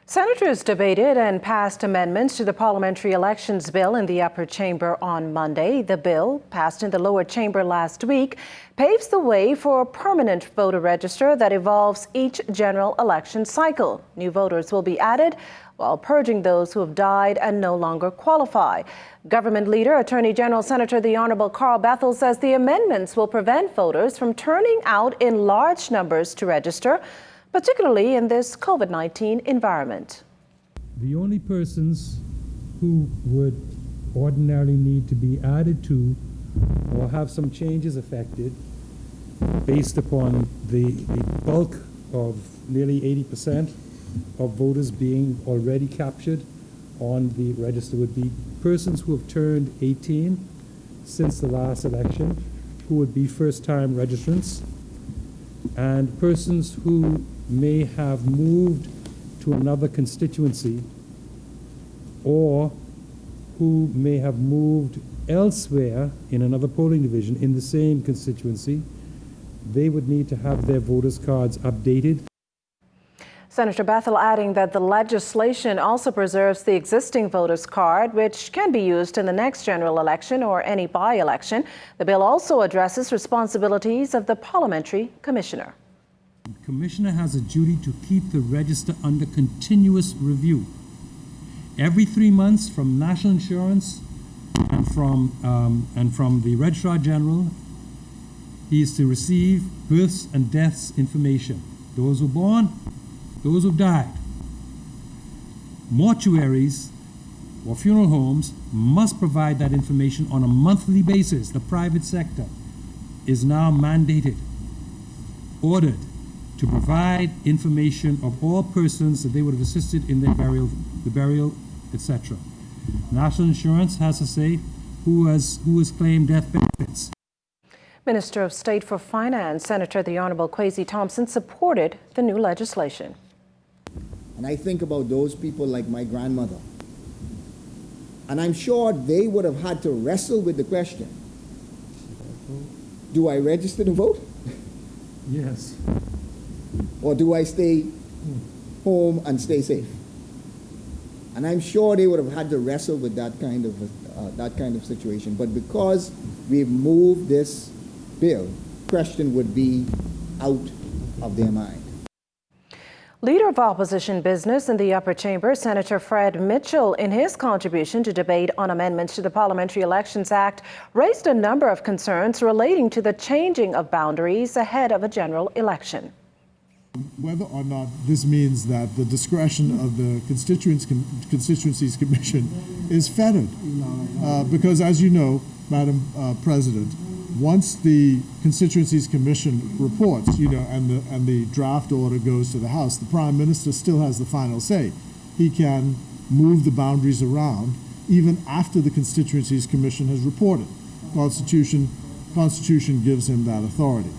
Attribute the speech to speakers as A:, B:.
A: Senators debated and passed amendments to the Parliamentary Elections Bill in the upper chamber on Monday. The bill, passed in the lower chamber last week, paves the way for a permanent voter register that evolves each general election cycle. New voters will be added while purging those who have died and no longer qualify. Government leader, Attorney General Senator the Honorable Carl Bethel says the amendments will prevent voters from turning out in large numbers to register, particularly in this COVID-19 environment.
B: The only persons who would ordinarily need to be added to or have some changes affected based upon the bulk of nearly 80% of voters being already captured on the register would be persons who have turned 18 since the last election, who would be first-time registrants, and persons who may have moved to another constituency or who may have moved elsewhere in another polling division in the same constituency. They would need to have their voters' cards updated.
A: Senator Bethel adding that the legislation also preserves the existing voters' card, which can be used in the next general election or any by-election. The bill also addresses responsibilities of the Parliamentary Commissioner.
B: The Commissioner has a duty to keep the register under continuous review. Every 3 months from National Insurance and from the Registrar General, he is to receive births and deaths information. Those who are born, those who have died. Mortuaries or funeral homes must provide that information on a monthly basis. The private sector is now mandated, ordered, to provide information of all persons that they would have assisted in their burial, etc. National Insurance has to say who has claimed death benefits.
A: Minister of State for Finance, Senator the Honorable Kwesi Thompson, supported the new legislation.
C: And I think about those people like my grandmother. And I'm sure they would have had to wrestle with the question, do I register to vote?
B: Yes.
C: Or do I stay home and stay safe? And I'm sure they would have had to wrestle with that kind of situation. But because we've moved this bill, the question would be out of their mind.
A: Leader of Opposition Business in the upper chamber, Senator Fred Mitchell, in his contribution to debate on amendments to the Parliamentary Elections Act, raised a number of concerns relating to the changing of boundaries ahead of a general election.
D: Whether or not this means that the discretion of the Constituencies Commission is fettered. Because as you know, Madam President, once the Constituencies Commission reports, and the draft order goes to the House, the Prime Minister still has the final say. He can move the boundaries around even after the Constituencies Commission has reported. Constitution gives him that authority.